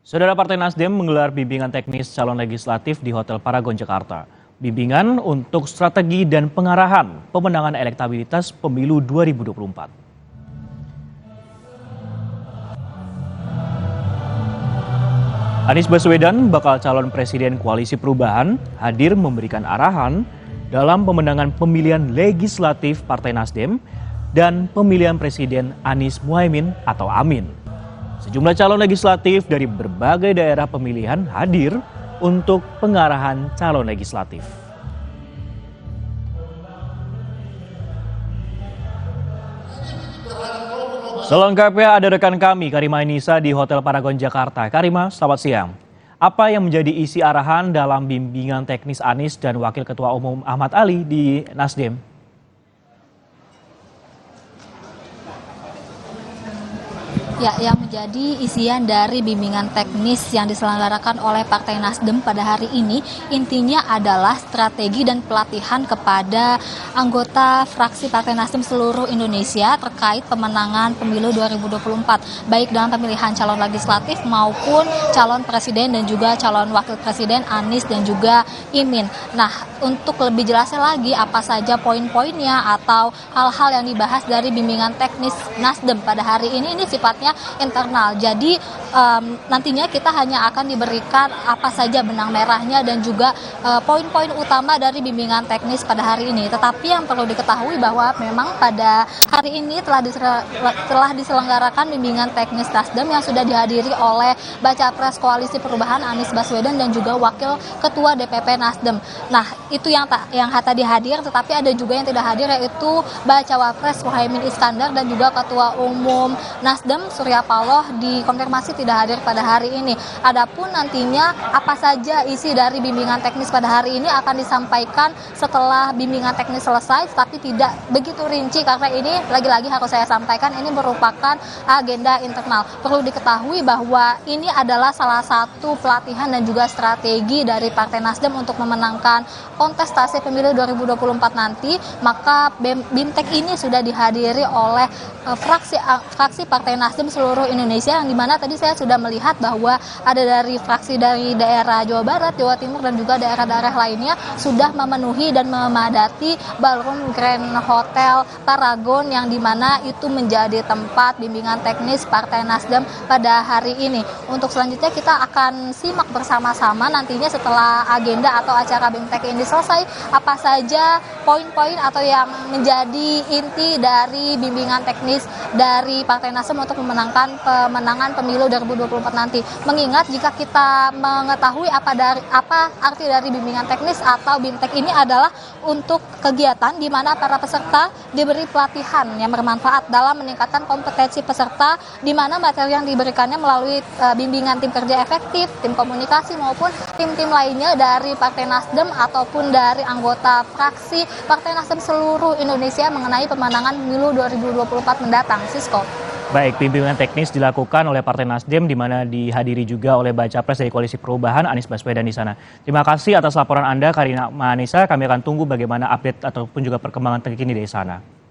Saudara Partai Nasdem menggelar bimbingan teknis calon legislatif di Hotel Paragon, Jakarta. Bimbingan untuk strategi dan pengarahan pemenangan elektabilitas pemilu 2024. Anies Baswedan, bakal calon presiden Koalisi Perubahan, hadir memberikan arahan dalam pemenangan pemilihan legislatif Partai Nasdem dan pemilihan presiden Anies Muhaimin atau Amin. Sejumlah calon legislatif dari berbagai daerah pemilihan hadir untuk pengarahan calon legislatif. Selengkapnya ada rekan kami, Karima Inisa di Hotel Paragon, Jakarta. Karima, selamat siang. Apa yang menjadi isi arahan dalam bimbingan teknis Anies dan Wakil Ketua Umum Ahmad Ali di Nasdem? Ya, yang menjadi isian dari bimbingan teknis yang diselenggarakan oleh Partai Nasdem pada hari ini intinya adalah strategi dan pelatihan kepada anggota fraksi Partai Nasdem seluruh Indonesia terkait pemenangan pemilu 2024, baik dalam pemilihan calon legislatif maupun calon presiden dan juga calon wakil presiden Anies dan juga Imin. Nah, untuk lebih jelasnya lagi apa saja poin-poinnya atau hal-hal yang dibahas dari bimbingan teknis Nasdem pada hari ini sifatnya internal. Jadi nantinya kita hanya akan diberikan apa saja benang merahnya dan juga poin-poin utama dari bimbingan teknis pada hari ini. Tetapi yang perlu diketahui bahwa memang pada hari ini telah diselenggarakan bimbingan teknis Nasdem yang sudah dihadiri oleh Bacapres Koalisi Perubahan Anies Baswedan dan juga Wakil Ketua DPP Nasdem. Nah, itu yang tadi hadir, tetapi ada juga yang tidak hadir, yaitu Bacawapres Muhaimin Iskandar dan juga Ketua Umum Nasdem Surya Paloh dikonfirmasi tidak hadir pada hari ini. Adapun nantinya apa saja isi dari bimbingan teknis pada hari ini akan disampaikan setelah bimbingan teknis selesai, tapi tidak begitu rinci karena ini lagi-lagi harus saya sampaikan ini merupakan agenda internal. Perlu diketahui bahwa ini adalah salah satu pelatihan dan juga strategi dari Partai Nasdem untuk memenangkan kontestasi pemilu 2024 nanti. Maka BIMTEK ini sudah dihadiri oleh fraksi Partai Nasdem seluruh Indonesia, yang dimana tadi saya sudah melihat bahwa ada dari fraksi dari daerah Jawa Barat, Jawa Timur dan juga daerah-daerah lainnya sudah memenuhi dan memadati ballroom Grand Hotel Paragon, yang dimana itu menjadi tempat bimbingan teknis Partai Nasdem pada hari ini. Untuk selanjutnya kita akan simak bersama-sama nantinya setelah agenda atau acara BIMTEK ini selesai, apa saja poin-poin atau yang menjadi inti dari bimbingan teknis dari Partai Nasdem untuk memenangkan pemenangan pemilu 2024 nanti. Mengingat jika kita mengetahui apa arti dari bimbingan teknis atau BIMTEK ini adalah untuk kegiatan di mana para peserta diberi pelatihan yang bermanfaat dalam meningkatkan kompetensi peserta, di mana materi yang diberikannya melalui bimbingan tim kerja efektif, tim komunikasi maupun tim-tim lainnya dari Partai Nasdem ataupun dari anggota fraksi Partai Nasdem seluruh Indonesia mengenai pemenangan pemilu 2024 mendatang. Sisko. Baik, bimbingan teknis dilakukan oleh Partai Nasdem di mana dihadiri juga oleh Bacapres dari Koalisi Perubahan Anies Baswedan di sana. Terima kasih atas laporan Anda, Karima Inisa. Kami akan tunggu bagaimana update ataupun juga perkembangan terkini dari sana.